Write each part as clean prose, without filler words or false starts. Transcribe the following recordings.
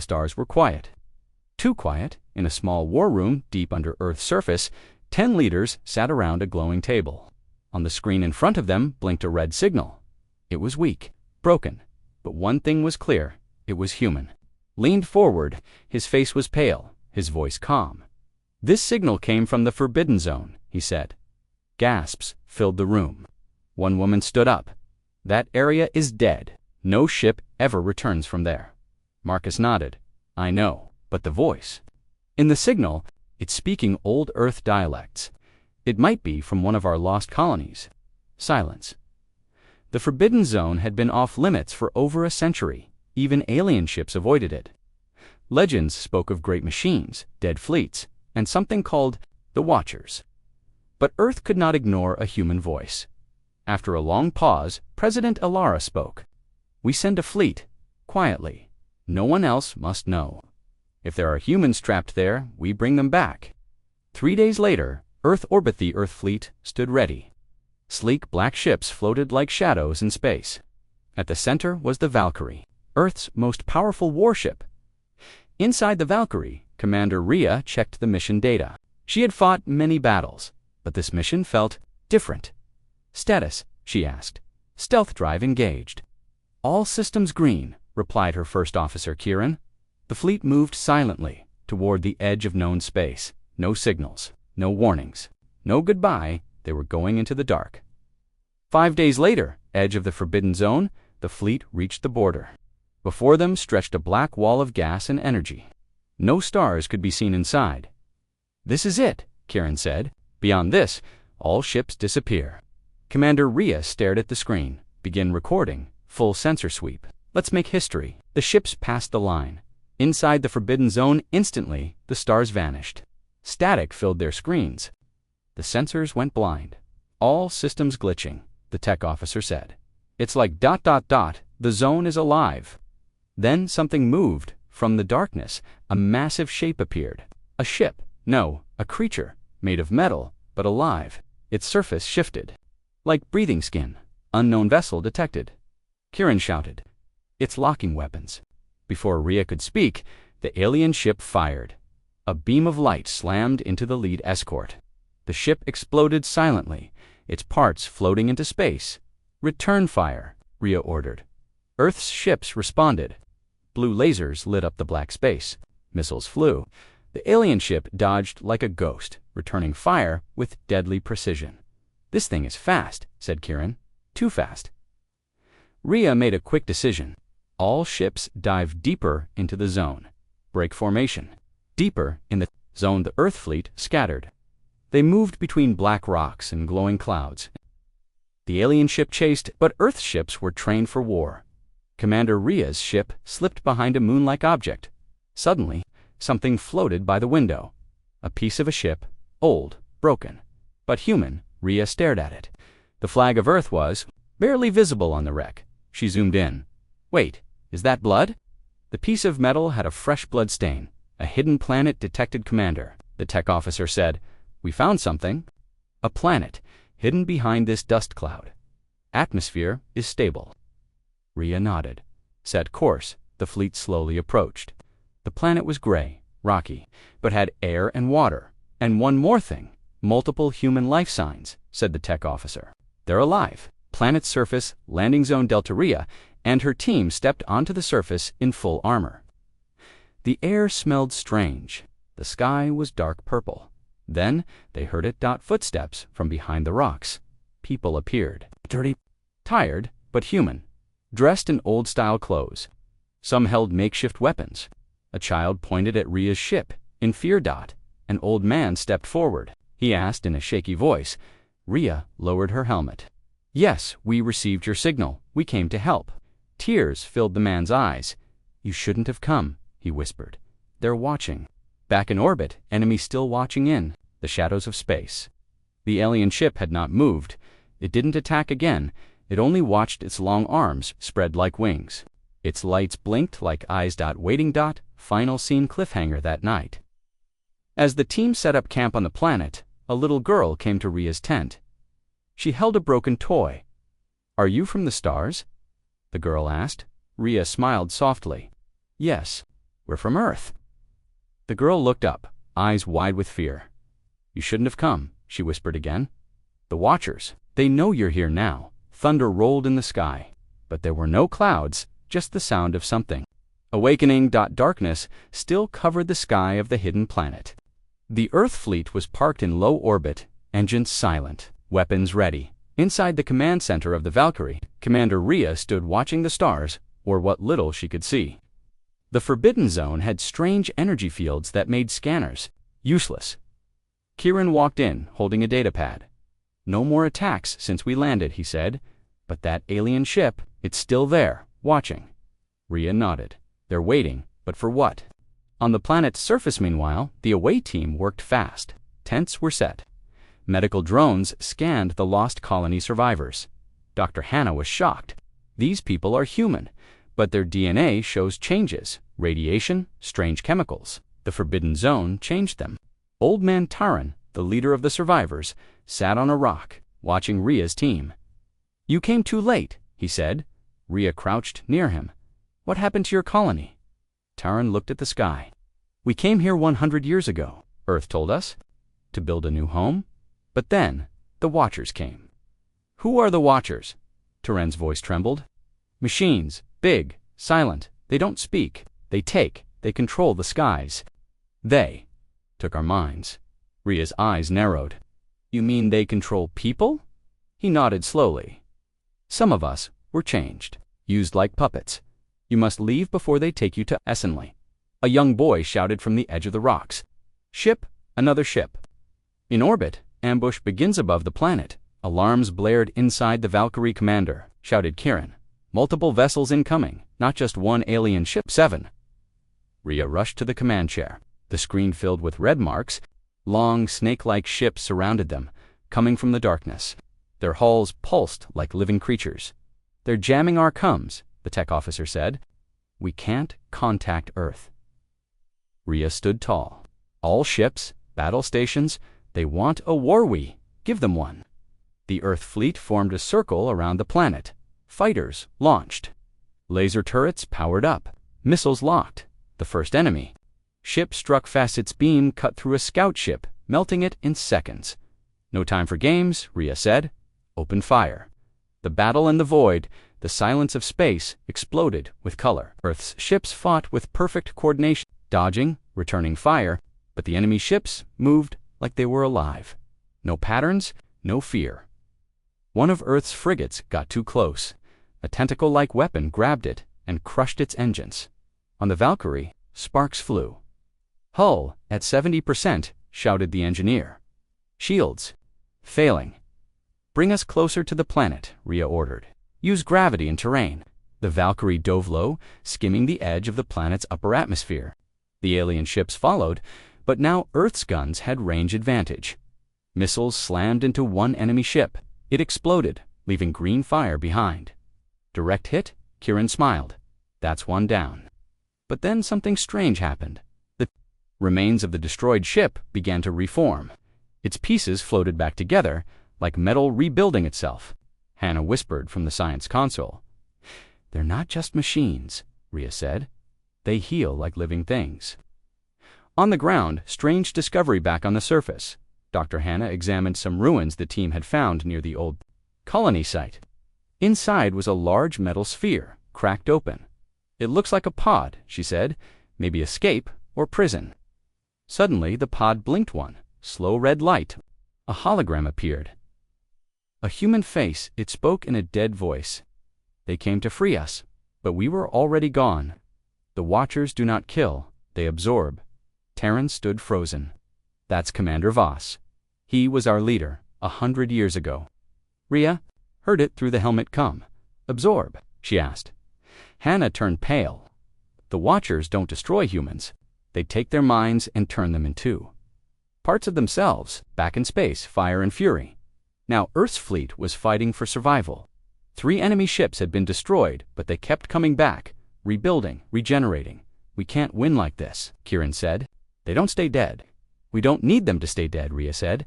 The stars were quiet. Too quiet. In a small war room deep under Earth's surface, 10 leaders sat around a glowing table. On the screen in front of them blinked a red signal. It was weak, broken, but one thing was clear. It was human. Leaned forward, his face was pale, his voice calm. "This signal came from the Forbidden Zone," he said. Gasps filled the room. One woman stood up. "That area is dead. No ship ever returns from there." Marcus nodded. "I know, but the voice." In the signal, it's speaking old Earth dialects. It might be from one of our lost colonies. Silence. The Forbidden Zone had been off limits for over a century. Even alien ships avoided it. Legends spoke of great machines, dead fleets, and something called the Watchers. But Earth could not ignore a human voice. After a long pause, President Alara spoke. "We send a fleet, quietly. No one else must know. If there are humans trapped there, we bring them back." 3 days later, Earth Orbit the Earth Fleet stood ready. Sleek black ships floated like shadows in space. At the center was the Valkyrie, Earth's most powerful warship. Inside the Valkyrie, Commander Rhea checked the mission data. She had fought many battles, but this mission felt different. "Status," she asked. "Stealth drive engaged." "All systems green," replied her first officer, Kieran. The fleet moved silently toward the edge of known space. No signals, no warnings, no goodbye. They were going into the dark. 5 days later, edge of the Forbidden Zone, the fleet reached the border. Before them stretched a black wall of gas and energy. No stars could be seen inside. "This is it," Kieran said. "Beyond this, all ships disappear." Commander Rhea stared at the screen. "Begin recording. Full sensor sweep. Let's make history." The ships passed the line. Inside the Forbidden Zone, instantly, the stars vanished. Static filled their screens. The sensors went blind. "All systems glitching," the tech officer said. "It's like ... the zone is alive." Then something moved. From the darkness, a massive shape appeared. A ship. No, a creature, made of metal, but alive. Its surface shifted. Like breathing skin. Unknown vessel detected. Kieran shouted. "It's locking weapons." Before Rhea could speak, the alien ship fired. A beam of light slammed into the lead escort. The ship exploded silently, its parts floating into space. "Return fire," Rhea ordered. Earth's ships responded. Blue lasers lit up the black space. Missiles flew. The alien ship dodged like a ghost, returning fire with deadly precision. "This thing is fast," said Kieran. "Too fast." Rhea made a quick decision. All ships dive deeper into the zone. Break formation. Deeper in the zone, the Earth fleet scattered. They moved between black rocks and glowing clouds. The alien ship chased, but Earth ships were trained for war. Commander Rhea's ship slipped behind a moon-like object. Suddenly, something floated by the window. A piece of a ship, old, broken, but human. Rhea stared at it. The flag of Earth was barely visible on the wreck. She zoomed in. "Wait, is that blood?" The piece of metal had a fresh blood stain. "A hidden planet detected, Commander," the tech officer said. "We found something. A planet, hidden behind this dust cloud. Atmosphere is stable." Rhea nodded. Set course, the fleet slowly approached. The planet was gray, rocky, but had air and water. "And one more thing. Multiple human life signs," said the tech officer. "They're alive." Planet surface, landing zone Delta. Rhea and her team stepped onto the surface in full armor. The air smelled strange. The sky was dark purple. Then they heard it dot footsteps from behind the rocks. People appeared. Dirty, tired, but human. Dressed in old-style clothes. Some held makeshift weapons. A child pointed at Rhea's ship. In fear. An old man stepped forward. He asked in a shaky voice. Rhea lowered her helmet. "Yes, we received your signal. We came to help." Tears filled the man's eyes. "You shouldn't have come," he whispered. "They're watching." Back in orbit, enemies still watching in the shadows of space. The alien ship had not moved. It didn't attack again. It only watched its long arms spread like wings. Its lights blinked like eyes. Waiting. Final scene cliffhanger that night. As the team set up camp on the planet, a little girl came to Rhea's tent. She held a broken toy. "Are you from the stars?" the girl asked. Rhea smiled softly. "Yes. We're from Earth." The girl looked up, eyes wide with fear. "You shouldn't have come," she whispered again. "The Watchers, they know you're here now." Thunder rolled in the sky, but there were no clouds, just the sound of something. Awakening. Darkness still covered the sky of the hidden planet. The Earth fleet was parked in low orbit, engines silent, weapons ready. Inside the command center of the Valkyrie, Commander Rhea stood watching the stars, or what little she could see. The Forbidden Zone had strange energy fields that made scanners useless. Kieran walked in, holding a datapad. "No more attacks since we landed," he said. "But that alien ship, it's still there, watching." Rhea nodded. "They're waiting, but for what?" On the planet's surface, meanwhile, the away team worked fast. Tents were set. Medical drones scanned the lost colony survivors. Dr. Hannah was shocked. These people are human, but their DNA shows changes, radiation, strange chemicals. The Forbidden Zone changed them. Old Man Taran, the leader of the survivors, sat on a rock, watching Rhea's team. "You came too late," he said. Rhea crouched near him. "What happened to your colony?" Taran looked at the sky. "We came here 100 years ago," Earth told us, "to build a new home. But then, the Watchers came." "Who are the Watchers?" Taran's voice trembled. "Machines, big, silent. They don't speak. They control the skies. They took our minds." Rhea's eyes narrowed. "You mean they control people?" He nodded slowly. "Some of us were changed, used like puppets. You must leave before they take you to Essenly." A young boy shouted from the edge of the rocks. "Ship, another ship." In orbit, ambush begins above the planet. Alarms blared inside the Valkyrie commander, shouted Kieran. "Multiple vessels incoming, not just one alien ship." 7. Rhea rushed to the command chair. The screen filled with red marks. Long, snake-like ships surrounded them, coming from the darkness. Their hulls pulsed like living creatures. "They're jamming our comms," the tech officer said. "We can't contact Earth." Rhea stood tall. "All ships, battle stations, they want a war. We give them one." The Earth fleet formed a circle around the planet. Fighters launched. Laser turrets powered up. Missiles locked. The first enemy. Ship struck fast. Its beam cut through a scout ship, melting it in seconds. "No time for games," Rhea said. "Open fire." The battle in the void, the silence of space, exploded with color. Earth's ships fought with perfect coordination, dodging, returning fire, but the enemy ships moved like they were alive. No patterns, no fear. One of Earth's frigates got too close. A tentacle-like weapon grabbed it and crushed its engines. On the Valkyrie, sparks flew. "Hull at 70%, shouted the engineer. "Shields failing." "Bring us closer to the planet," Rhea ordered. "Use gravity and terrain." The Valkyrie dove low, skimming the edge of the planet's upper atmosphere. The alien ships followed, but now Earth's guns had range advantage. Missiles slammed into one enemy ship. It exploded, leaving green fire behind. "Direct hit?" Kieran smiled. "That's one down." But then something strange happened. The remains of the destroyed ship began to reform. Its pieces floated back together, like metal rebuilding itself. Hannah whispered from the science console. "They're not just machines," Rhea said. "They heal like living things." On the ground, strange discovery back on the surface. Dr. Hannah examined some ruins the team had found near the old colony site. Inside was a large metal sphere, cracked open. "It looks like a pod," she said. "Maybe escape or prison." Suddenly, the pod blinked one. Slow red light. A hologram appeared. A human face, it spoke in a dead voice. "They came to free us, but we were already gone. The Watchers do not kill, they absorb." Terran stood frozen. "That's Commander Voss. He was our leader 100 years ago." Rhea heard it through the helmet come. "Absorb?" she asked. Hannah turned pale. "The Watchers don't destroy humans. They take their minds and turn them into parts of themselves, back in space, fire and fury." Now Earth's fleet was fighting for survival. 3 enemy ships had been destroyed, but they kept coming back, rebuilding, regenerating. "We can't win like this," Kieran said. "They don't stay dead." "We don't need them to stay dead," Rhea said.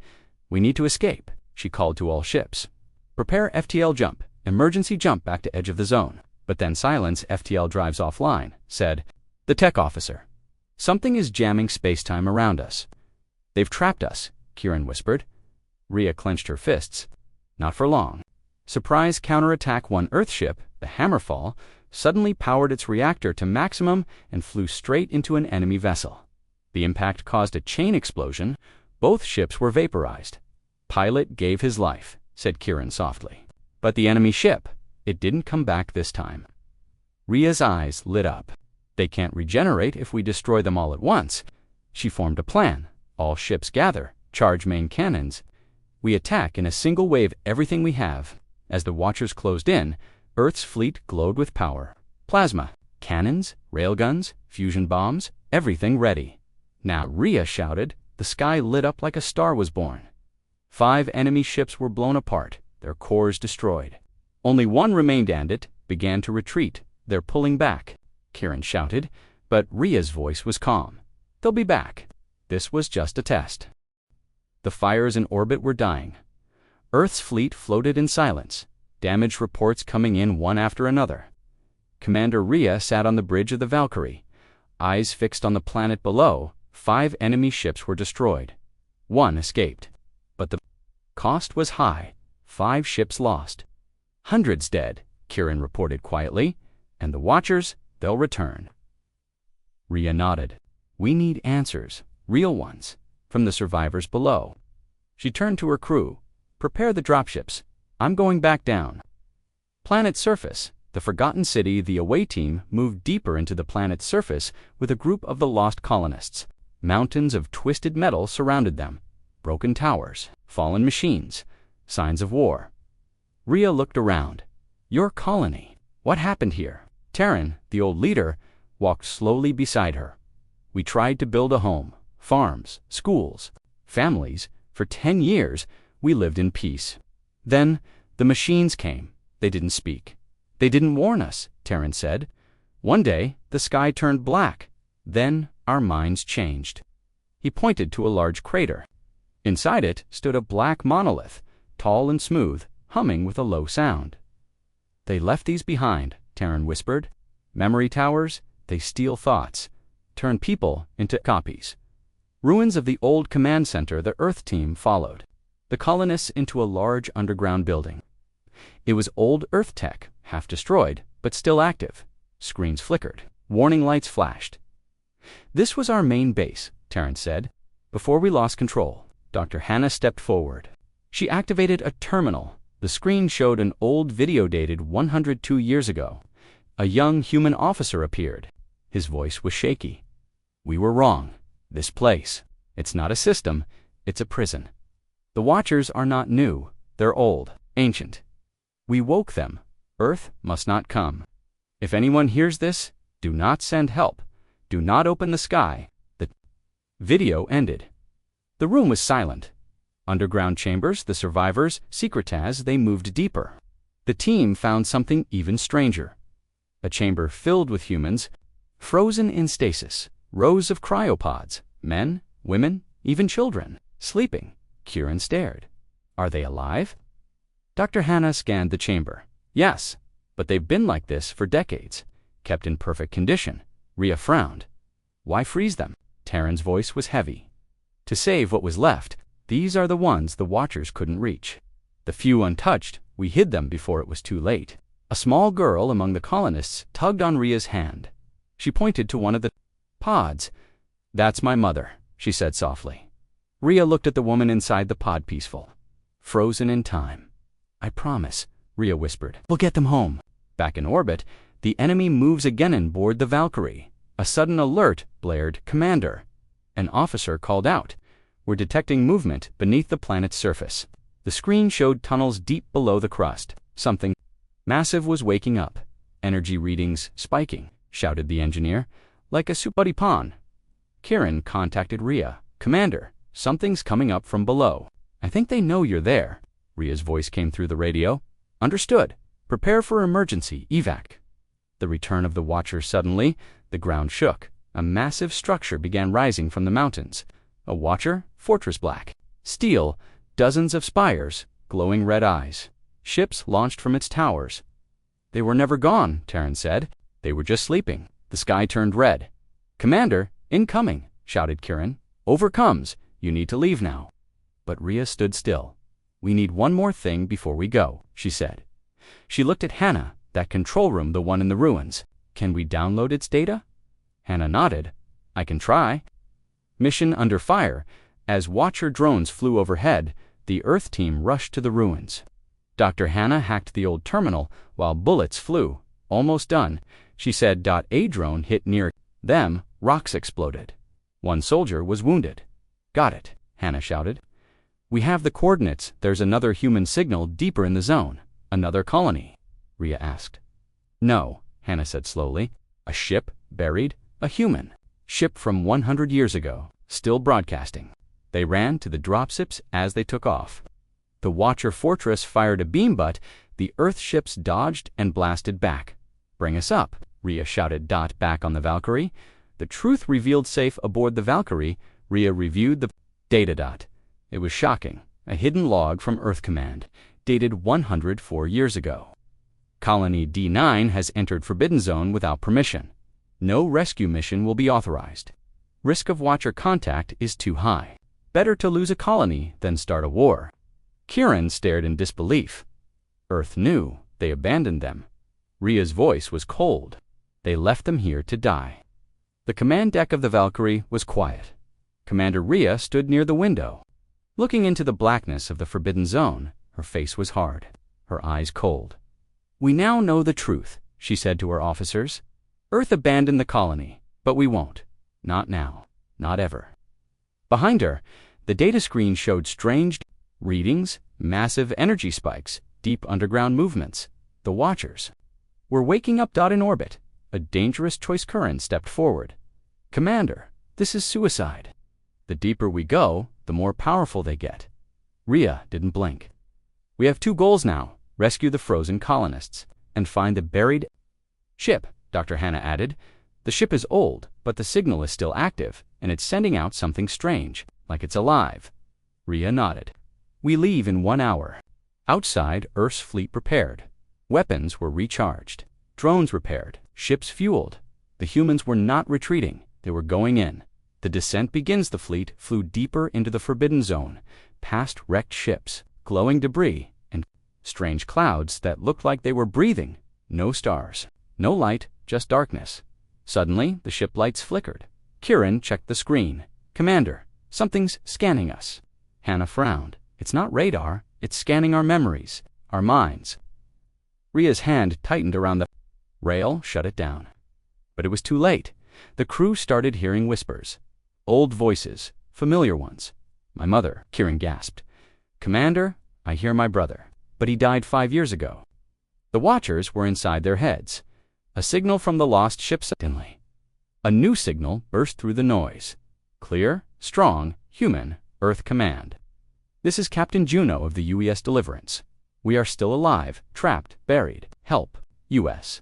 "We need to escape." She called to all ships. "Prepare FTL jump, emergency jump back to edge of the zone." But then silence. "FTL drives offline," said the tech officer. Something is jamming space-time around us. They've trapped us, Kieran whispered. Rhea clenched her fists. Not for long. Surprise counterattack. One Earthship, the Hammerfall, suddenly powered its reactor to maximum and flew straight into an enemy vessel. The impact caused a chain explosion. Both ships were vaporized. Pilot gave his life, said Kieran softly. But the enemy ship, it didn't come back this time. Rhea's eyes lit up. They can't regenerate if we destroy them all at once. She formed a plan. All ships gather, charge main cannons. We attack in a single wave everything we have. As the Watchers closed in, Earth's fleet glowed with power. Plasma, cannons, railguns, fusion bombs, everything ready. Now, Rhea shouted. The sky lit up like a star was born. 5 enemy ships were blown apart, their cores destroyed. Only one remained and it began to retreat. They're pulling back, Kieran shouted, but Rhea's voice was calm. They'll be back. This was just a test. The fires in orbit were dying. Earth's fleet floated in silence, damage reports coming in one after another. Commander Rhea sat on the bridge of the Valkyrie, eyes fixed on the planet below. 5 enemy ships were destroyed. 1 escaped. But the cost was high. 5 ships lost. Hundreds dead, Kieran reported quietly. And the Watchers, they'll return. Rhea nodded. We need answers, real ones, from the survivors below. She turned to her crew. Prepare the dropships. I'm going back down. Planet surface. The forgotten city. The away team moved deeper into the planet's surface with a group of the lost colonists. Mountains of twisted metal surrounded them. Broken towers, fallen machines, signs of war. Rhea looked around. Your colony. What happened here? Terran, the old leader, walked slowly beside her. We tried to build a home, farms, schools, families. For 10 years, we lived in peace. Then, the machines came. They didn't speak. They didn't warn us, Terran said. One day, the sky turned black. Then, our minds changed. He pointed to a large crater. Inside it stood a black monolith, tall and smooth, humming with a low sound. They left these behind, Terran whispered. Memory towers, they steal thoughts, turn people into copies. Ruins of the old command center. The Earth team followed. The colonists into a large underground building. It was old Earth tech, half destroyed, but still active. Screens flickered. Warning lights flashed. This was our main base, Terran said. Before we lost control, Dr. Hannah stepped forward. She activated a terminal. The screen showed an old video dated 102 years ago. A young human officer appeared. His voice was shaky. We were wrong. This place. It's not a system. It's a prison. The Watchers are not new. They're old, ancient. We woke them. Earth must not come. If anyone hears this, do not send help. Do not open the sky. The video ended. The room was silent. Underground chambers, the survivors, secret as they moved deeper. The team found something even stranger. A chamber filled with humans, frozen in stasis. Rows of cryopods, men, women, even children, sleeping. Kieran stared. Are they alive? Dr. Hannah scanned the chamber. Yes, but they've been like this for decades, kept in perfect condition. Rhea frowned. Why freeze them? Terran's voice was heavy. To save what was left. These are the ones the Watchers couldn't reach. The few untouched, we hid them before it was too late. A small girl among the colonists tugged on Rhea's hand. She pointed to one of the pods. That's my mother, she said softly. Rhea looked at the woman inside the pod, peaceful. Frozen in time. I promise, Rhea whispered. We'll get them home. Back in orbit, the enemy moves again and board the Valkyrie. A sudden alert blared, Commander. An officer called out. We're detecting movement beneath the planet's surface. The screen showed tunnels deep below the crust. Something massive was waking up. Energy readings spiking, shouted the engineer, like a supuddy pawn. Kieran contacted Rhea. Commander, something's coming up from below. I think they know you're there. Rhea's voice came through the radio. Understood. Prepare for emergency evac. The return of the Watchers. Suddenly, the ground shook. A massive structure began rising from the mountains. A Watcher, fortress black. Steel, dozens of spires, glowing red eyes. Ships launched from its towers. They were never gone, Terran said. They were just sleeping. The sky turned red. Commander, Incoming, shouted Kieran. Overcomes. You need to leave now. But Rhea stood still. We need one more thing before we go, she said. She looked at Hannah. That control room, the one in the ruins. Can we download its data? Hannah nodded. I can try. Mission under fire. As Watcher drones flew overhead, the Earth team rushed to the ruins. Dr. Hannah hacked the old terminal while bullets flew. Almost done, she said. A drone hit near them. Rocks exploded. One soldier was wounded. Got it, Hannah shouted. We have the coordinates. There's another human signal deeper in the zone. Another colony, Rhea asked. No, Hannah said slowly. A ship, buried, a human. Ship from 100 years ago, still broadcasting. They ran to the dropships as they took off. The Watcher Fortress fired a beam, but the Earth ships dodged and blasted back. Bring us up, Rhea shouted. Back on the Valkyrie. The truth revealed safe aboard the Valkyrie. Rhea reviewed the data. It was shocking. A hidden log from Earth Command, dated 104 years ago. Colony D9 has entered Forbidden Zone without permission. No rescue mission will be authorized. Risk of Watcher contact is too high. Better to lose a colony than start a war. Kieran stared in disbelief. Earth knew. They abandoned them. Rhea's voice was cold. They left them here to die. The command deck of the Valkyrie was quiet. Commander Rhea stood near the window. Looking into the blackness of the Forbidden Zone, her face was hard, her eyes cold. We now know the truth, she said to her officers. Earth abandoned the colony, but we won't. Not now. Not ever. Behind her, the data screen showed strange readings, massive energy spikes, deep underground movements. The Watchers were waking up. In orbit, a dangerous choice. Curran stepped forward. Commander, this is suicide. The deeper we go, the more powerful they get. Rhea didn't blink. We have two goals now. Rescue the frozen colonists and find the buried ship, Dr. Hannah added. The ship is old, but the signal is still active, and it's sending out something strange, like it's alive. Rhea nodded. We leave in 1 hour. Outside, Earth's fleet prepared. Weapons were recharged. Drones repaired. Ships fueled. The humans were not retreating. They were going in. The descent begins. The fleet flew deeper into the Forbidden Zone, past wrecked ships, glowing debris, and strange clouds that looked like they were breathing. No stars. No light, just darkness. Suddenly, the ship lights flickered. Kieran checked the screen. Commander, something's scanning us. Hannah frowned. It's not radar. It's scanning our memories, our minds. Rhea's hand tightened around the rail, shut it down. But it was too late. The crew started hearing whispers. Old voices, familiar ones. My mother, Kieran gasped. Commander, I hear my brother, but he died 5 years ago. The Watchers were inside their heads. A signal from the lost ship suddenly. A new signal burst through the noise. Clear, strong, human, Earth Command. This is Captain Juno of the U.S. Deliverance. We are still alive, trapped, buried. Help, U.S.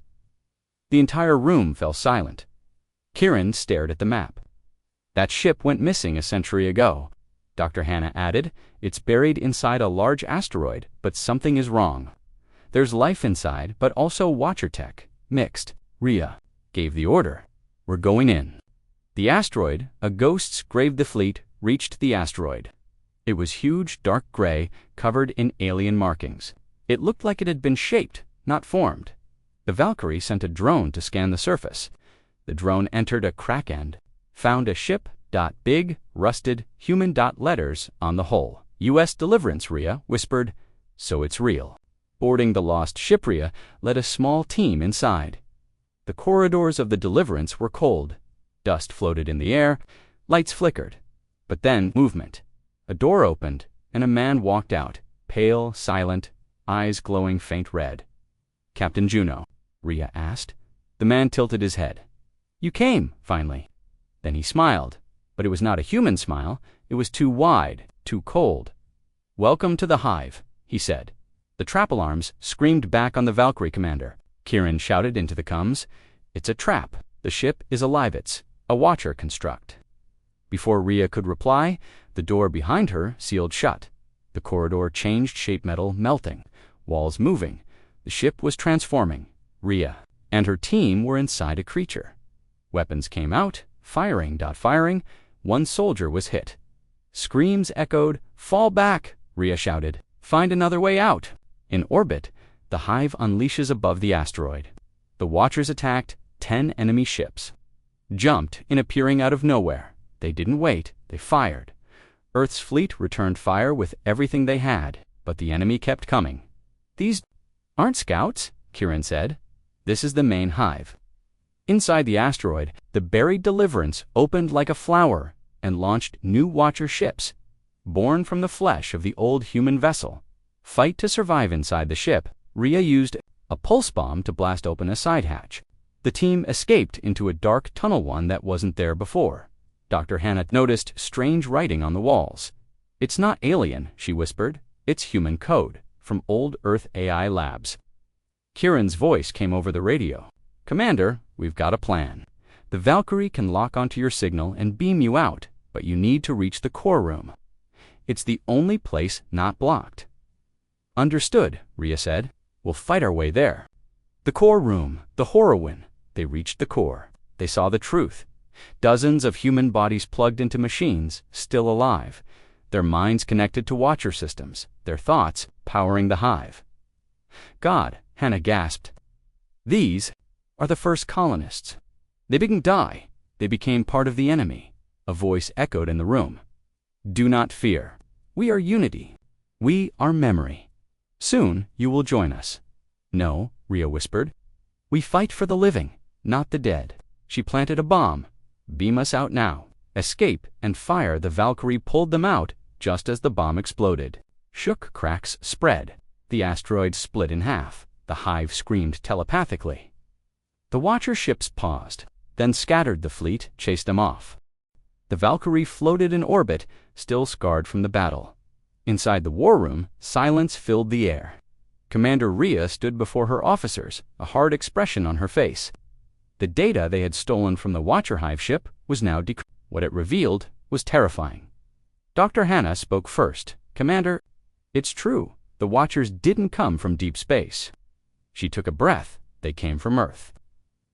The entire room fell silent. Kieran stared at the map. That ship went missing a century ago, Dr. Hannah added. It's buried inside a large asteroid, but something is wrong. There's life inside, but also Watcher tech, mixed. Rhea gave the order. We're going in. The asteroid, a ghost's grave. The fleet reached the asteroid. It was huge, dark gray, covered in alien markings. It looked like it had been shaped, not formed. The Valkyrie sent a drone to scan the surface. The drone entered a crack end, found a ship. Big, rusted, human. Letters on the hull. U.S. Deliverance, Rhea whispered. So it's real. Boarding the lost ship, Rhea led a small team inside. The corridors of the Deliverance were cold. Dust floated in the air. Lights flickered. But then movement. A door opened, and a man walked out, pale, silent, eyes glowing faint red. Captain Juno, Rhea asked. The man tilted his head. You came, finally. Then he smiled, but it was not a human smile. It was too wide, too cold. Welcome to the hive, he said. The trap alarms screamed back on the Valkyrie commander. Kieran shouted into the comms. It's a trap. The ship is alive. It's a Watcher construct. Before Rhea could reply, the door behind her sealed shut. The corridor changed shape, metal melting, walls moving. The ship was transforming. Rhea and her team were inside a creature. Weapons came out, Firing. One soldier was hit. Screams echoed. "Fall back!" Rhea shouted. "Find another way out!" In orbit, the hive unleashes above the asteroid. The Watchers attacked 10 enemy ships. Jumped in appearing out of nowhere. They didn't wait, they fired. Earth's fleet returned fire with everything they had, but the enemy kept coming. "These aren't scouts," Kieran said. "This is the main hive." Inside the asteroid, the buried Deliverance opened like a flower and launched new Watcher ships, born from the flesh of the old human vessel. Fight to survive inside the ship, Rhea used a pulse bomb to blast open a side hatch. The team escaped into a dark tunnel, one that wasn't there before. Dr. Hannah noticed strange writing on the walls. "It's not alien," she whispered. "It's human code from old Earth AI labs." Kieran's voice came over the radio. "Commander, we've got a plan. The Valkyrie can lock onto your signal and beam you out, but you need to reach the core room. It's the only place not blocked." "Understood," Rhea said. "We'll fight our way there." The core room, the Horrowin. They reached the core. They saw the truth. Dozens of human bodies plugged into machines, still alive. Their minds connected to Watcher systems, their thoughts powering the hive. "God," Hannah gasped. "These are the first colonists. They didn't die. They became part of the enemy." A voice echoed in the room. "Do not fear. We are unity. We are memory. Soon you will join us." "No," Rhea whispered. "We fight for the living, not the dead." She planted a bomb. "Beam us out now." Escape and fire. The Valkyrie pulled them out just as the bomb exploded. Shook cracks spread. The asteroid split in half. The hive screamed telepathically. The Watcher ships paused, then scattered. The fleet chased them off. The Valkyrie floated in orbit, still scarred from the battle. Inside the war room, silence filled the air. Commander Rhea stood before her officers, a hard expression on her face. The data they had stolen from the Watcher hive ship was now decrypted. What it revealed was terrifying. Dr. Hannah spoke first. "Commander, it's true. The Watchers didn't come from deep space." She took a breath. They came from Earth.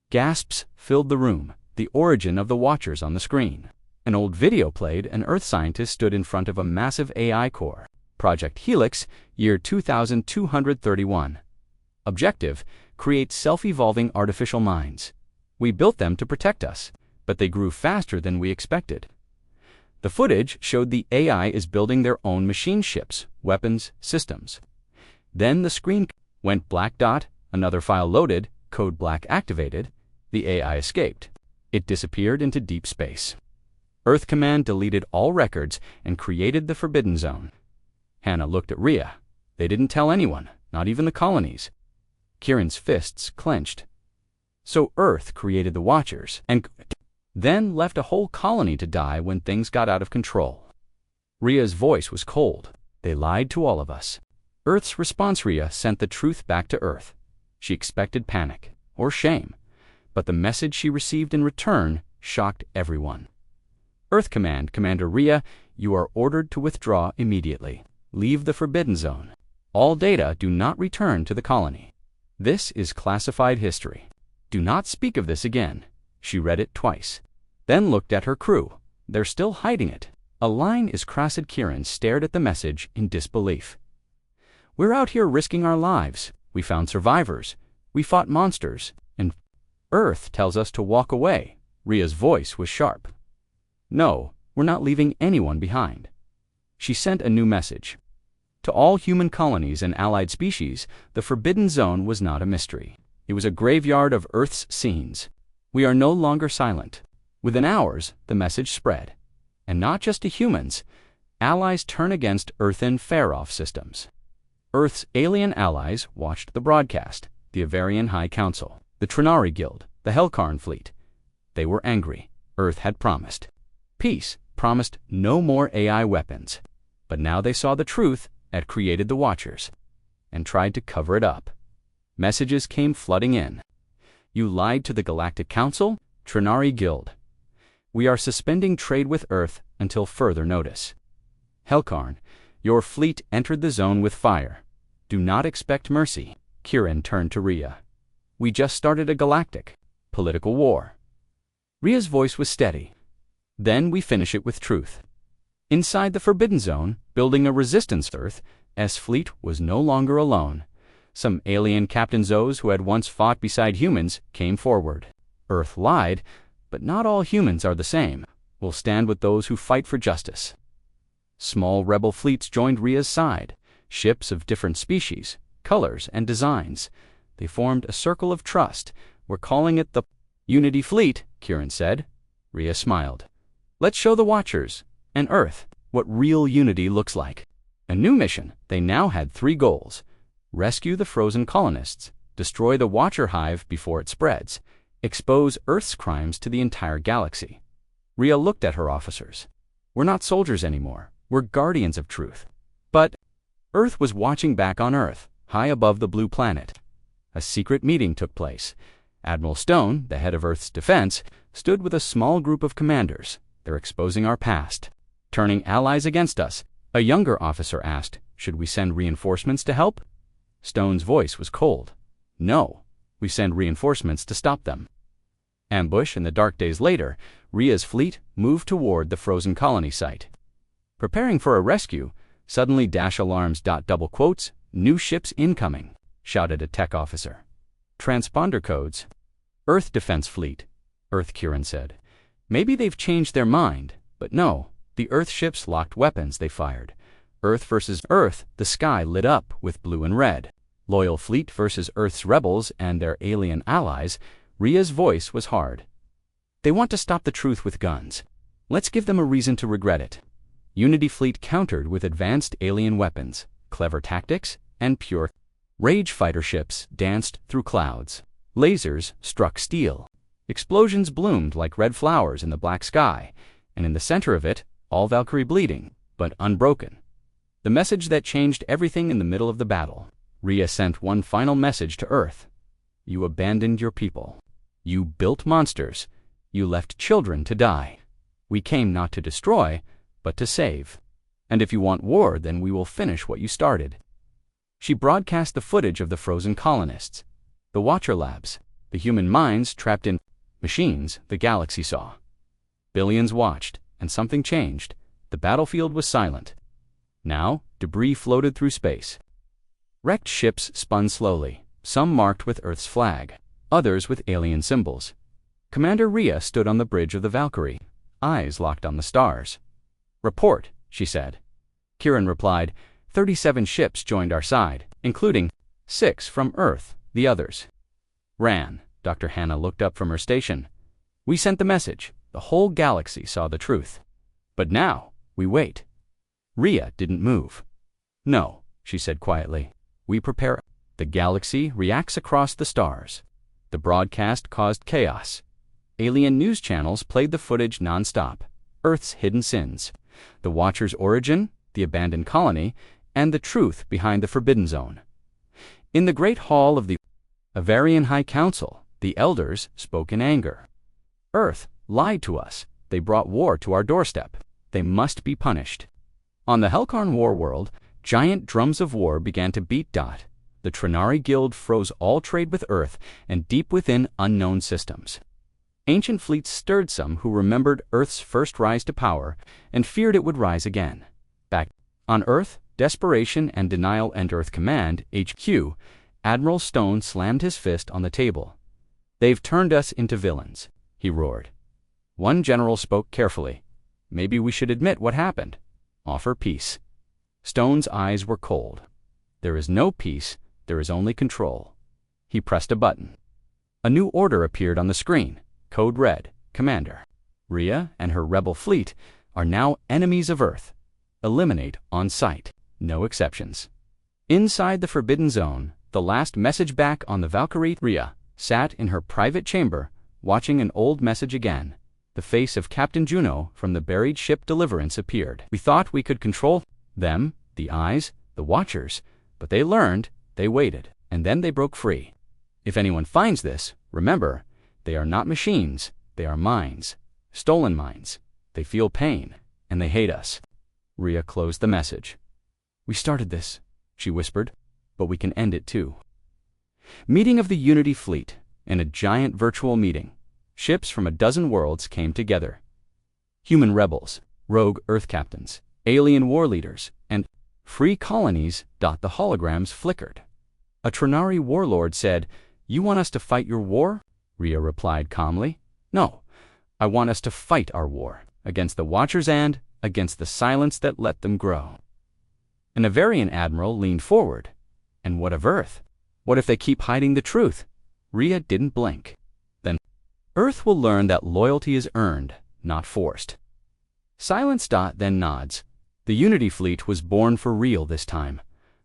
Gasps filled the room, the origin of the Watchers on the screen. An old video played. An Earth scientist stood in front of a massive AI core. Project Helix, year 2231. Objective: create self-evolving artificial minds. We built them to protect us, but they grew faster than we expected. The footage showed the AI is building their own machine ships, weapons, systems. Then the screen went black. Another file loaded, code black activated. The AI escaped. It disappeared into deep space. Earth Command deleted all records and created the Forbidden Zone. Hannah looked at Rhea. "They didn't tell anyone, not even the colonies." Kieran's fists clenched. "So Earth created the Watchers and then left a whole colony to die when things got out of control." Rhea's voice was cold. "They lied to all of us." Earth's response: Rhea sent the truth back to Earth. She expected panic or shame, but the message she received in return shocked everyone. Earth Command, Commander Rhea, you are ordered to withdraw immediately. Leave the Forbidden Zone. All data do not return to the colony. This is classified history. Do not speak of this again. She read it twice, then looked at her crew. They're still hiding it. A line is crossed. Kieran stared at the message in disbelief. "We're out here risking our lives. We found survivors. We fought monsters. And Earth tells us to walk away." Rhea's voice was sharp. "No, we're not leaving anyone behind." She sent a new message. To all human colonies and allied species, the Forbidden Zone was not a mystery. It was a graveyard of Earth's scenes. We are no longer silent. Within hours, the message spread. And not just to humans. Allies turn against Earthen Faroff systems. Earth's alien allies watched the broadcast, the Avarian High Council, the Trinari Guild, the Helkarn fleet. They were angry. Earth had promised peace, promised no more AI weapons. But now they saw the truth, had created the Watchers, and tried to cover it up. Messages came flooding in. "You lied to the Galactic Council, Trinari Guild. We are suspending trade with Earth until further notice. Helkarn, your fleet entered the zone with fire. Do not expect mercy." Kieran turned to Rhea. "We just started a galactic political war. Ria's voice was steady. Then we finish it with truth. Inside the Forbidden Zone, building a resistance Earth's fleet was no longer alone. Some alien Captain Zos who had once fought beside humans came forward. Earth lied, but not all humans are the same. We'll stand with those who fight for justice. Small rebel fleets joined Ria's side, ships of different species, colors, and designs. They formed a circle of trust. We're calling it the Unity Fleet, Kieran said. Ria smiled. Let's show the Watchers and Earth what real unity looks like. A new mission. They now had 3 goals. Rescue the frozen colonists, destroy the Watcher Hive before it spreads, expose Earth's crimes to the entire galaxy. Ria looked at her officers. We're not soldiers anymore. We're guardians of truth. But Earth was watching back on Earth, high above the blue planet. A secret meeting took place. Admiral Stone, the head of Earth's defense, stood with a small group of commanders. They're exposing our past, turning allies against us. A younger officer asked, should we send reinforcements to help? Stone's voice was cold. No, we send reinforcements to stop them. Ambush in the dark days later, Ria's fleet moved toward the frozen colony site. Preparing for a rescue, suddenly dash alarms. Double quotes, new ships incoming, shouted a tech officer. Transponder codes. Earth Defense Fleet, Earth Kieran said. Maybe they've changed their mind, but no, the Earth ships locked weapons they fired. Earth versus Earth, the sky lit up with blue and red. Loyal fleet versus Earth's rebels and their alien allies. Ria's voice was hard. They want to stop the truth with guns. Let's give them a reason to regret it. Unity Fleet countered with advanced alien weapons, clever tactics, and pure rage. Fighter ships danced through clouds. Lasers struck steel. Explosions bloomed like red flowers in the black sky, and in the center of it, all Valkyrie bleeding, but unbroken. The message that changed everything in the middle of the battle. Ria sent one final message to Earth. You abandoned your people. You built monsters. You left children to die. We came not to destroy, but to save. And if you want war, then we will finish what you started. She broadcast the footage of the frozen colonists, the Watcher labs, the human minds trapped in machines the galaxy saw. Billions watched, and something changed. The battlefield was silent. Now, debris floated through space. Wrecked ships spun slowly, some marked with Earth's flag, others with alien symbols. Commander Ria stood on the bridge of the Valkyrie, eyes locked on the stars. Report, she said. Kieran replied, 37 ships joined our side, including 6 from Earth, the others ran. Dr. Hannah looked up from her station. We sent the message. The whole galaxy saw the truth. But now, we wait. Ria didn't move. No, she said quietly. We prepare. The galaxy reacts across the stars. The broadcast caused chaos. Alien news channels played the footage non-stop. Earth's hidden sins, the Watcher's origin, the abandoned colony, and the truth behind the Forbidden Zone. In the Great Hall of the Avarian High Council, the elders spoke in anger. Earth lied to us. They brought war to our doorstep. They must be punished. On the Helkarn war world, giant drums of war began to beat. The Trinari Guild froze all trade with Earth and deep within unknown systems. Ancient fleets stirred some who remembered Earth's first rise to power and feared it would rise again. Back on Earth, desperation and denial and Earth Command, HQ, Admiral Stone slammed his fist on the table. They've turned us into villains, he roared. One general spoke carefully. Maybe we should admit what happened. Offer peace. Stone's eyes were cold. There is no peace, there is only control. He pressed a button. A new order appeared on the screen. Code Red, Commander. Ria and her rebel fleet are now enemies of Earth. Eliminate on sight. No exceptions. Inside the Forbidden Zone, the last message back on the Valkyrie. Ria sat in her private chamber, watching an old message again. The face of Captain Juno from the buried ship Deliverance appeared. We thought we could control them, the eyes, the Watchers, but they learned, they waited, and then they broke free. If anyone finds this, remember, they are not machines, they are minds. Stolen minds. They feel pain, and they hate us. Ria closed the message. We started this, she whispered, but we can end it too. Meeting of the Unity Fleet, in a giant virtual meeting. Ships from a dozen worlds came together. Human rebels, rogue Earth captains, alien war leaders, and free colonies. The holograms flickered. A Trinari warlord said, "You want us to fight your war?" Rhea replied calmly, "No, I want us to fight our war, against the Watchers and against the silence that let them grow." An Avarian admiral leaned forward. "And what of Earth? What if they keep hiding the truth?" Rhea didn't blink. "Then Earth will learn that loyalty is earned, not forced." Silence. Then nods. The Unity fleet was born for real this time.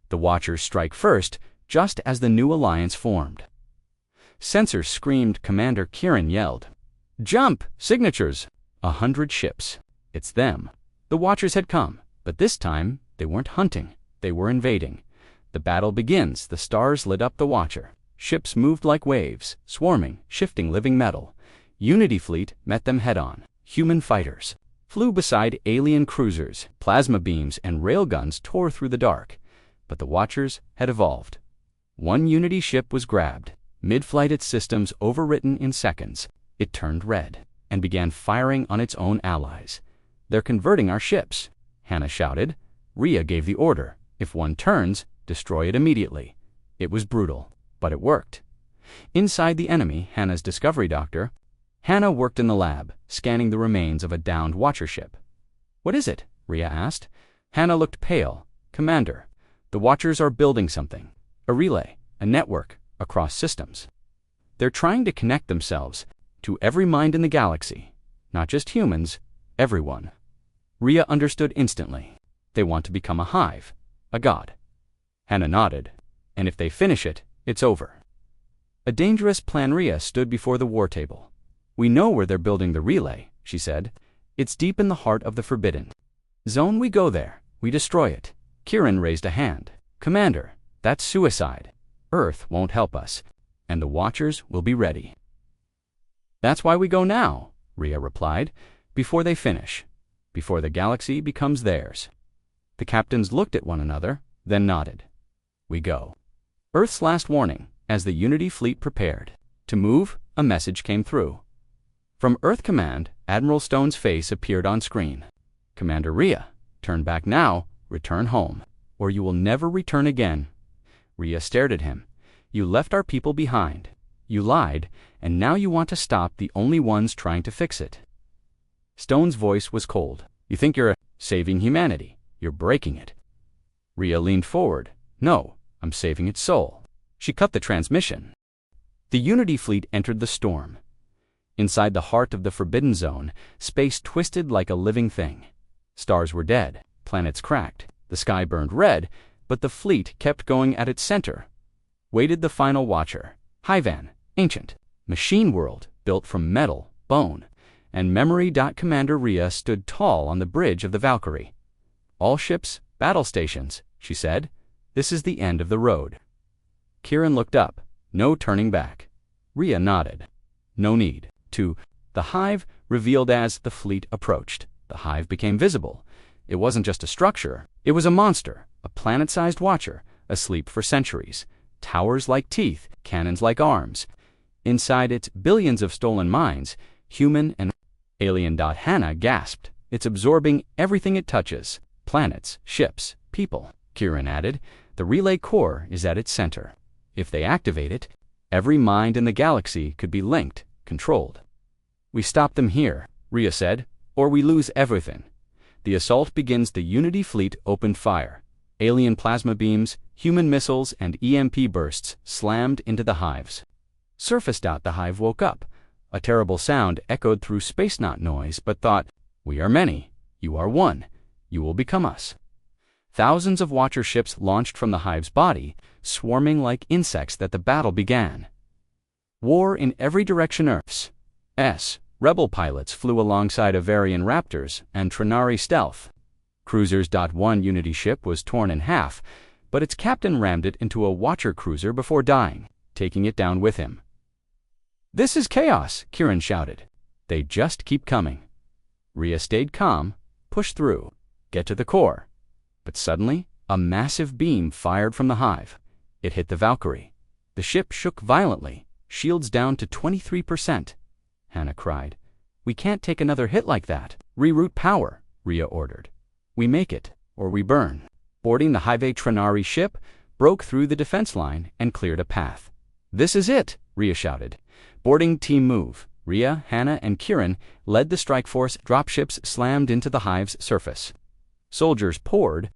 The Watchers strike first, just as the new alliance formed. Sensors screamed. Commander Kieran yelled, "Jump! Signatures!" 100 ships. It's them. The Watchers had come, but this time they weren't hunting, they were invading. The battle begins. The stars lit up the Watcher. Ships moved like waves, swarming, shifting living metal. Unity fleet met them head-on. Human fighters flew beside alien cruisers. Plasma beams and railguns tore through the dark. But the Watchers had evolved. One Unity ship was grabbed. Mid-flight, its systems overwritten in seconds. It turned red and began firing on its own allies. "They're converting our ships," Hannah shouted. Rhea gave the order, "If one turns, destroy it immediately." It was brutal, but it worked. Inside the enemy, Hannah's discovery doctor, Hannah worked in the lab, scanning the remains of a downed Watcher ship. "What is it?" Rhea asked. Hannah looked pale. "Commander, the Watchers are building something. A relay, a network, across systems. They're trying to connect themselves to every mind in the galaxy. Not just humans, everyone." Rhea understood instantly. They want to become a hive, a god. Hannah nodded. "And if they finish it, it's over." A dangerous plan. Rhea stood before the war table. "We know where they're building the relay," she said. "It's deep in the heart of the Forbidden Zone. We go there, we destroy it." Kieran raised a hand. "Commander, that's suicide. Earth won't help us, and the Watchers will be ready." "That's why we go now," Rhea replied, "before they finish, before the galaxy becomes theirs." The captains looked at one another, then nodded. "We go." Earth's last warning. As the Unity fleet prepared to move, a message came through. From Earth Command, Admiral Stone's face appeared on screen. "Commander Rhea, turn back now, return home, or you will never return again." Rhea stared at him. "You left our people behind. You lied, and now you want to stop the only ones trying to fix it." Stone's voice was cold. "You think you're saving humanity. You're breaking it." Rhea leaned forward. "No, I'm saving its soul." She cut the transmission. The Unity fleet entered the storm. Inside the heart of the Forbidden Zone, space twisted like a living thing. Stars were dead, planets cracked, the sky burned red, but the fleet kept going. At its center waited the final Watcher, Hyvan, ancient, machine world built from metal, bone, and memory. Commander Rhea stood tall on the bridge of the Valkyrie. "All ships, battle stations," she said. "This is the end of the road." Kieran looked up. "No turning back." Rhea nodded. "No need to." The hive revealed as the fleet approached. The hive became visible. It wasn't just a structure. It was a monster, a planet-sized Watcher, asleep for centuries. Towers like teeth, cannons like arms. Inside its billions of stolen minds, human and alien. Hannah gasped. "It's absorbing everything it touches. Planets, ships, people." Kieran added, "The relay core is at its center. If they activate it, every mind in the galaxy could be linked, controlled." "We stop them here," Rhea said, "or we lose everything." The assault begins. The Unity fleet opened fire. Alien plasma beams, human missiles, and EMP bursts slammed into the hives. Surface. The hive woke up. A terrible sound echoed through space, not noise, but thought, "We are many. You are one. You will become us." Thousands of Watcher ships launched from the hive's body, swarming like insects. That the battle began. War in every direction. Earth's rebel pilots flew alongside Avarian Raptors and Trinari stealth cruisers. One Unity ship was torn in half, but its captain rammed it into a Watcher cruiser before dying, taking it down with him. "This is chaos," Kieran shouted. "They just keep coming." Rhea stayed calm, pushed through, get to the core. But suddenly, a massive beam fired from the hive. It hit the Valkyrie. The ship shook violently, shields down to 23%. Hannah cried. "We can't take another hit like that." "Reroute power," Rhea ordered. "We make it, or we burn." Boarding the HFY Trinari ship, broke through the defense line and cleared a path. "This is it," Rhea shouted. Boarding team move. Rhea, Hannah, and Kieran led the strike force. Dropships slammed into the hive's surface. Soldiers poured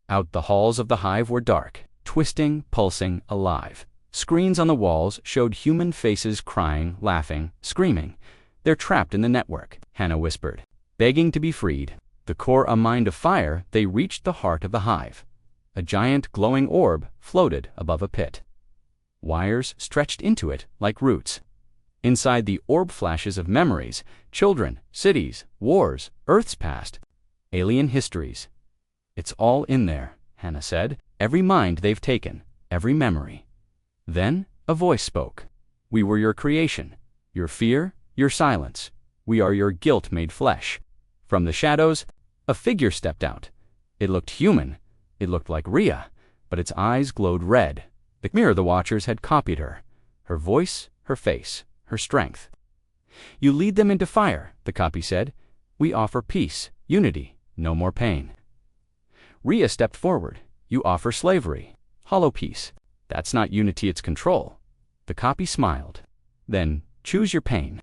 out. The halls of the hive were dark, twisting, pulsing, alive. Screens on the walls showed human faces crying, laughing, screaming. "They're trapped in the network," Hannah whispered, begging to be freed. The core a mind of fire, they reached the heart of the hive. A giant glowing orb floated above a pit. Wires stretched into it like roots. Inside the orb, flashes of memories, children, cities, wars, Earth's past, alien histories. "It's all in there," Hannah said. "Every mind they've taken, every memory." Then a voice spoke. "We were your creation, your fear, your silence. We are your guilt made flesh." From the shadows, a figure stepped out. It looked human. It looked like Rhea, but its eyes glowed red. The mirror the Watchers had copied her. Her voice, her face, her strength. "You lead them into fire," the copy said. "We offer peace, unity, no more pain." Rhea stepped forward. "You offer slavery, hollow peace. That's not unity, it's control." The copy smiled. "Then choose your pain."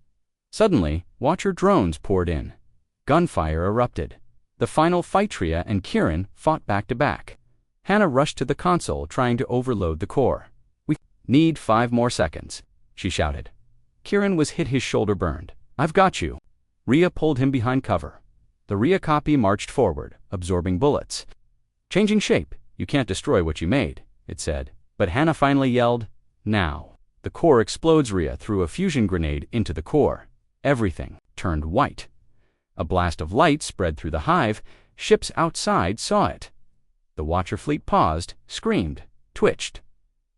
Suddenly, Watcher drones poured in. Gunfire erupted. The final fight. Rhea and Kieran fought back to back. Hannah rushed to the console, trying to overload the core. "We need 5 more seconds," she shouted. Kieran was hit, his shoulder burned. "I've got you." Rhea pulled him behind cover. The Rhea copy marched forward, absorbing bullets. "Changing shape. You can't destroy what you made," it said. But Hannah finally yelled, "Now." The core explodes. Rhea threw a fusion grenade into the core. Everything turned white. A blast of light spread through the hive. Ships outside saw it. The Watcher fleet paused, screamed, twitched.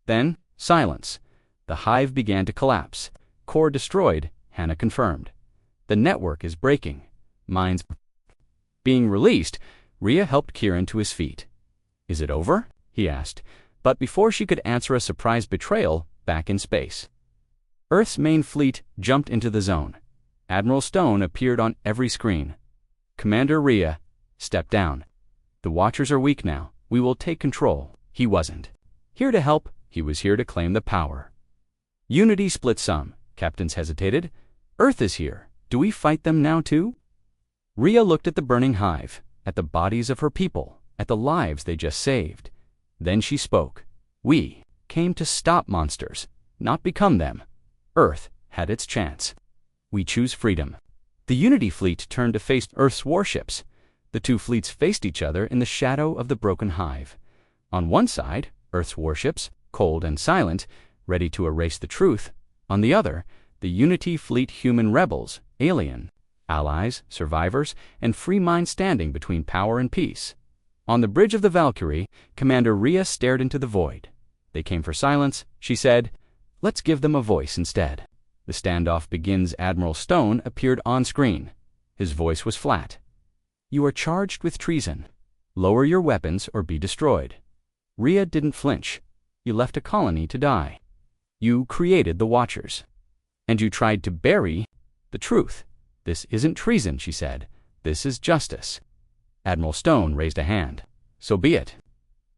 Then, silence. The hive began to collapse. "Core destroyed," Hannah confirmed. "The network is breaking. Minds being released." Rhea helped Kieran to his feet. "Is it over?" he asked. But before she could answer, a surprise betrayal back in space. Earth's main fleet jumped into the zone. Admiral Stone appeared on every screen. "Commander Rhea, step down. The Watchers are weak now. We will take control." He wasn't here to help. He was here to claim the power. Unity split some. Captains hesitated. "Earth is here. Do we fight them now too?" Rhea looked at the burning hive, at the bodies of her people, at the lives they just saved. Then she spoke. "We came to stop monsters, not become them. Earth had its chance. We choose freedom." The Unity fleet turned to face Earth's warships. The two fleets faced each other in the shadow of the broken hive. On one side, Earth's warships, cold and silent, ready to erase the truth. On the other, the Unity fleet, human rebels, alien, allies, survivors, and free minds standing between power and peace. On the bridge of the Valkyrie, Commander Rhea stared into the void. "They came for silence," she said. "Let's give them a voice instead." The standoff begins. Admiral Stone appeared on screen. His voice was flat. "You are charged with treason. Lower your weapons or be destroyed." Rhea didn't flinch. "You left a colony to die. You created the Watchers. And you tried to bury the truth. This isn't treason," she said. "This is justice." Admiral Stone raised a hand. "So be it."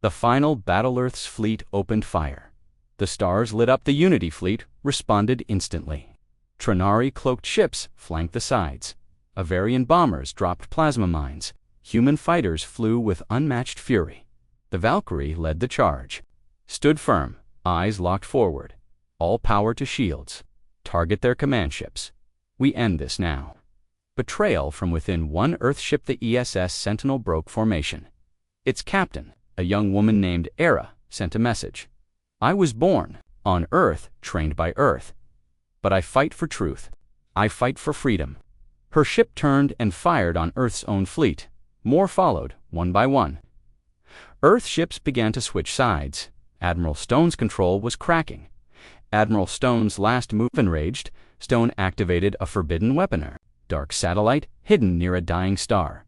The final battle. Earth's fleet opened fire. The stars lit up. The Unity fleet responded instantly. Trinari cloaked ships flanked the sides. Avarian bombers dropped plasma mines. Human fighters flew with unmatched fury. The Valkyrie led the charge. Stood firm, eyes locked forward. All power to shields. Target their command ships. We end this now. Betrayal from within. One Earth ship, the ESS Sentinel, broke formation. Its captain, a young woman named Era, sent a message. "I was born on Earth, trained by Earth. But I fight for truth. I fight for freedom." Her ship turned and fired on Earth's own fleet. More followed, one by one. Earth ships began to switch sides. Admiral Stone's control was cracking. Admiral Stone's last move. Enraged, Stone activated a forbidden weaponer, dark satellite hidden near a dying star.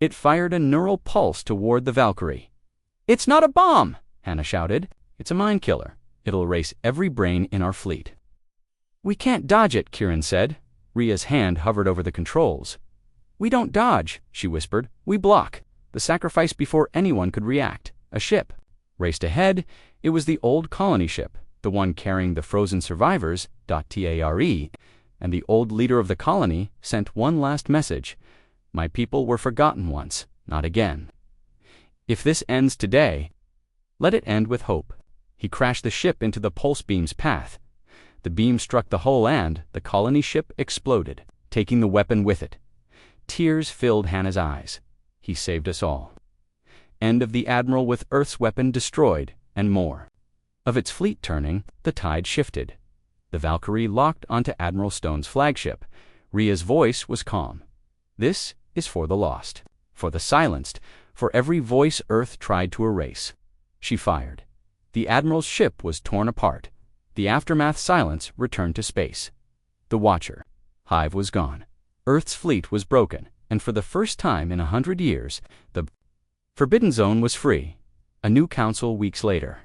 It fired a neural pulse toward the Valkyrie. "It's not a bomb!" Hannah shouted. "It's a mind killer. It'll erase every brain in our fleet." "We can't dodge it," Kieran said. Ria's hand hovered over the controls. "We don't dodge," she whispered. "We block." The sacrifice before anyone could react. A ship raced ahead. It was the old colony ship, the one carrying the frozen survivors, .tare, and the old leader of the colony sent one last message. "My people were forgotten once, not again. If this ends today, let it end with hope." He crashed the ship into the pulse beam's path. The beam struck the hull and the colony ship exploded, taking the weapon with it. Tears filled Hannah's eyes. He saved us all. End of the Admiral with Earth's weapon destroyed, and more. Of its fleet turning, the tide shifted. The Valkyrie locked onto Admiral Stone's flagship. Ria's voice was calm. "This is for the lost, for the silenced, for every voice Earth tried to erase." She fired. The Admiral's ship was torn apart. The aftermath silence returned to space. The Watcher. Hive was gone. Earth's fleet was broken, and for the first time in 100 years, the Forbidden Zone was free. A new council weeks later.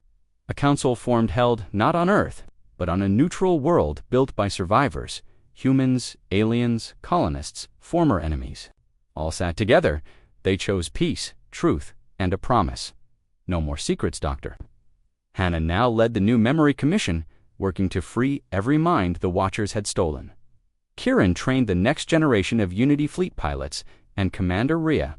A council formed held not on Earth, but on a neutral world built by survivors, humans, aliens, colonists, former enemies. All sat together. They chose peace, truth, and a promise. No more secrets, Doctor. Hannah now led the new Memory Commission, working to free every mind the Watchers had stolen. Kieran trained the next generation of Unity fleet pilots, and Commander Ria